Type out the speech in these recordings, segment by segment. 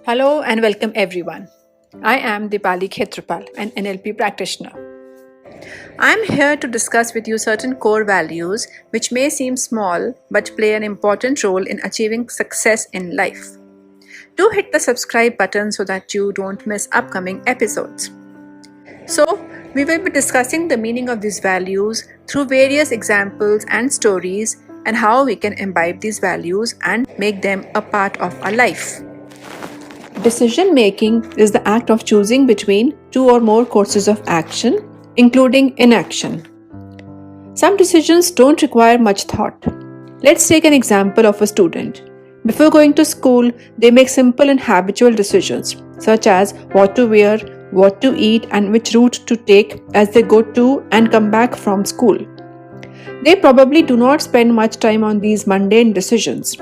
Hello and welcome everyone. I am Deepali Khetrapal, an NLP practitioner. I am here to discuss with you certain core values which may seem small but play an important role in achieving success in life. Do hit the subscribe button so that you don't miss upcoming episodes. So, we will be discussing the meaning of these values through various examples and stories and how we can imbibe these values and make them a part of our life. Decision making is the act of choosing between two or more courses of action, including inaction. Some decisions don't require much thought. Let's take an example of a student. Before going to school, they make simple and habitual decisions, such as what to wear, what to eat, and which route to take as they go to and come back from school. They probably do not spend much time on these mundane decisions.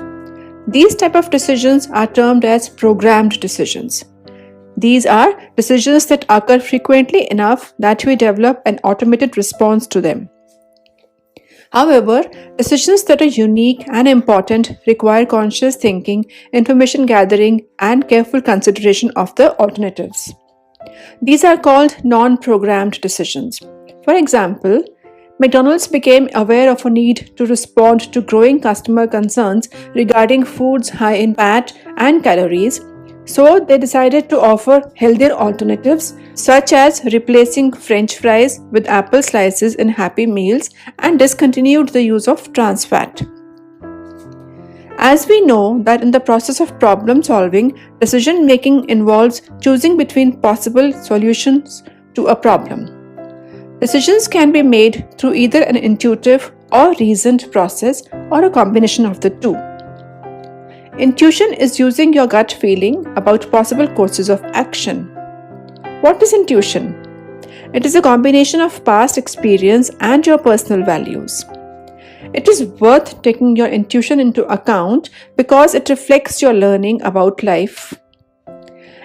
These type of decisions are termed as programmed decisions. These are decisions that occur frequently enough that we develop an automated response to them. However, decisions that are unique and important require conscious thinking, information gathering, and careful consideration of the alternatives. These are called non-programmed decisions. For example, McDonald's became aware of a need to respond to growing customer concerns regarding foods high in fat and calories, so they decided to offer healthier alternatives such as replacing French fries with apple slices in Happy Meals and discontinued the use of trans fat. As we know that in the process of problem solving, decision making involves choosing between possible solutions to a problem. Decisions can be made through either an intuitive or reasoned process or a combination of the two. Intuition is using your gut feeling about possible courses of action. What is intuition? It is a combination of past experience and your personal values. It is worth taking your intuition into account because it reflects your learning about life.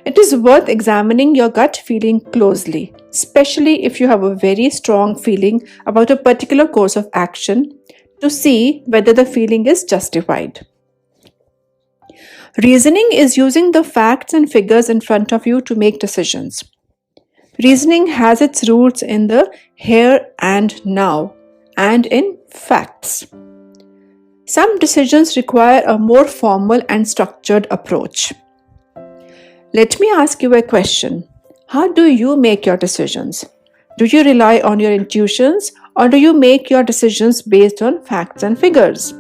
It is worth examining your gut feeling closely, especially if you have a very strong feeling about a particular course of action, to see whether the feeling is justified. Reasoning is using the facts and figures in front of you to make decisions. Reasoning has its roots in the here and now and in facts. Some decisions require a more formal and structured approach. Let me ask you a question. How do you make your decisions? Do you rely on your intuitions or do you make your decisions based on facts and figures?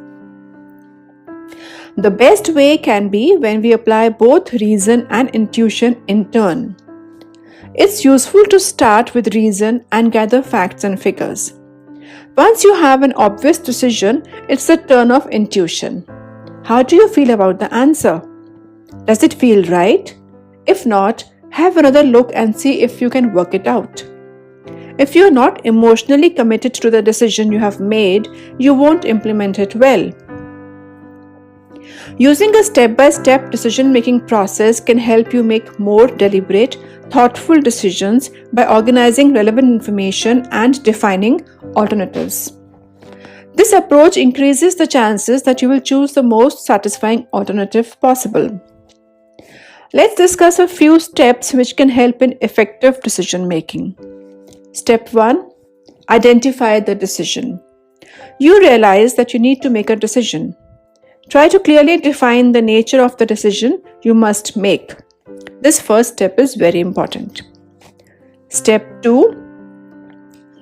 The best way can be when we apply both reason and intuition in turn. It's useful to start with reason and gather facts and figures. Once you have an obvious decision, it's the turn of intuition. How do you feel about the answer? Does it feel right? If not, have another look and see if you can work it out. If you are not emotionally committed to the decision you have made, you won't implement it well. Using a step-by-step decision-making process can help you make more deliberate, thoughtful decisions by organizing relevant information and defining alternatives. This approach increases the chances that you will choose the most satisfying alternative possible. Let's discuss a few steps which can help in effective decision making. Step 1. Identify the decision. You realize that you need to make a decision. Try to clearly define the nature of the decision you must make. This first step is very important. Step 2.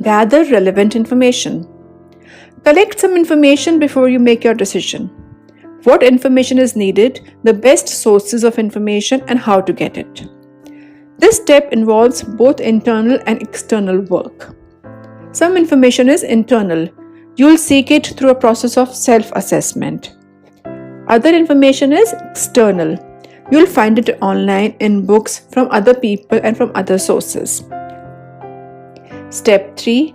Gather relevant information. Collect some information before you make your decision. What information is needed, the best sources of information, and how to get it. This step involves both internal and external work. Some information is internal. You will seek it through a process of self-assessment. Other information is external. You will find it online in books from other people and from other sources. Step 3.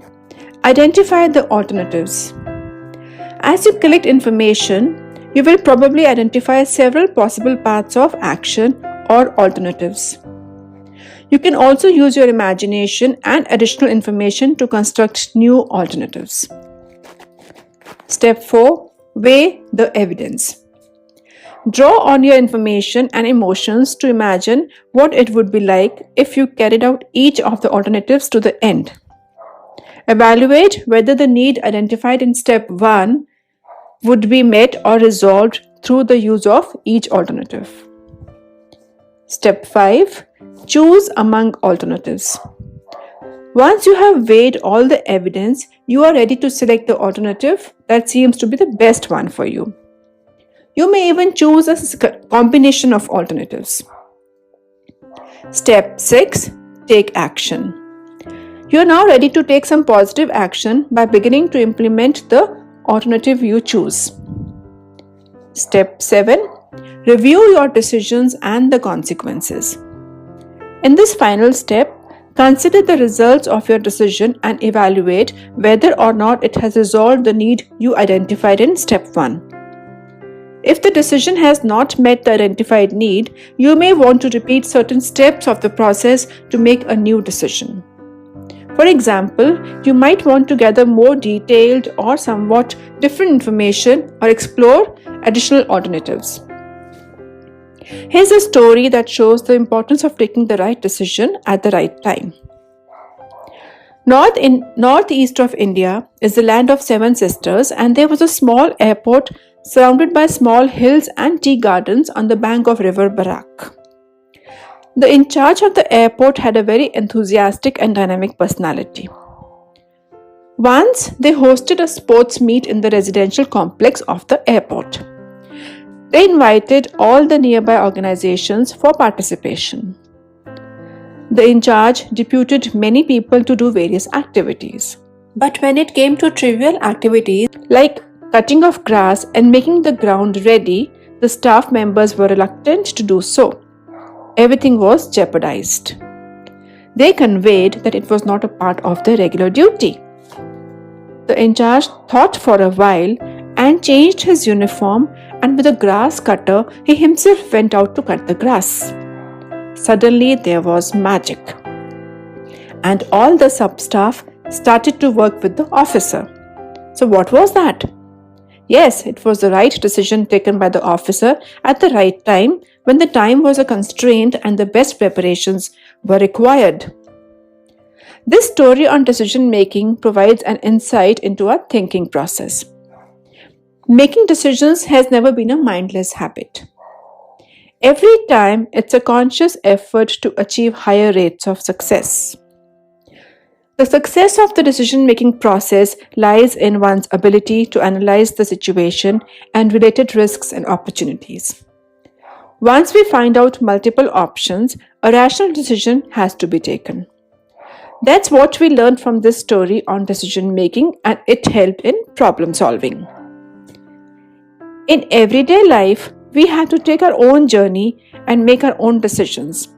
Identify the alternatives. As you collect information, you will probably identify several possible paths of action or alternatives. You can also use your imagination and additional information to construct new alternatives. Step 4. Weigh the evidence. Draw on your information and emotions to imagine what it would be like if you carried out each of the alternatives to the end. Evaluate whether the need identified in step 1 would be met or resolved through the use of each alternative. Step 5. Choose among alternatives. Once you have weighed all the evidence, you are ready to select the alternative that seems to be the best one for you. You may even choose a combination of alternatives. Step 6. Take action. You are now ready to take some positive action by beginning to implement the alternative you choose. Step 7. Review your decisions and the consequences. In this final step, consider the results of your decision and evaluate whether or not it has resolved the need you identified in step 1. If the decision has not met the identified need, you may want to repeat certain steps of the process to make a new decision. For example, you might want to gather more detailed or somewhat different information or explore additional alternatives. Here's a story that shows the importance of taking the right decision at the right time. Northeast of India is the land of 7 sisters, and there was a small airport surrounded by small hills and tea gardens on the bank of river Barak. The in charge of the airport had a very enthusiastic and dynamic personality. Once they hosted a sports meet in the residential complex of the airport. They invited all the nearby organizations for participation. The in charge deputed many people to do various activities. But when it came to trivial activities like cutting of grass and making the ground ready, the staff members were reluctant to do so. Everything was jeopardized. They conveyed that it was not a part of their regular duty. The in charge thought for a while and changed his uniform, and with a grass cutter, he himself went out to cut the grass. Suddenly there was magic, and all the sub-staff started to work with the officer. So what was that? Yes, it was the right decision taken by the officer at the right time when the time was a constraint and the best preparations were required. This story on decision making provides an insight into our thinking process. Making decisions has never been a mindless habit. Every time, it's a conscious effort to achieve higher rates of success. The success of the decision-making process lies in one's ability to analyze the situation and related risks and opportunities. Once we find out multiple options, a rational decision has to be taken. That's what we learned from this story on decision-making, and it helped in problem solving. In everyday life, we have to take our own journey and make our own decisions.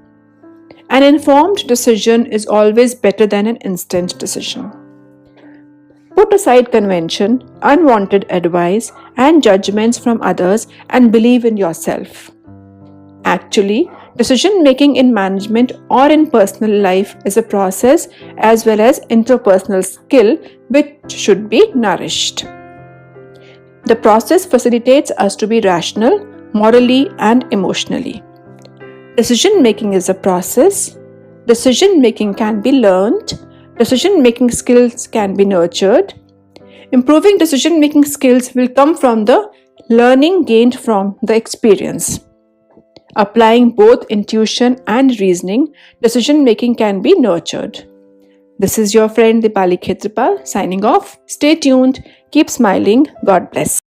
An informed decision is always better than an instant decision. Put aside convention, unwanted advice, and judgments from others and believe in yourself. Actually, decision making in management or in personal life is a process as well as interpersonal skill which should be nourished. The process facilitates us to be rational, morally, and emotionally. Decision making is a process. Decision making can be learned. Decision making skills can be nurtured. Improving decision making skills will come from the learning gained from the experience. Applying both intuition and reasoning, decision making can be nurtured. This is your friend Deepali signing off. Stay tuned, keep smiling. God bless.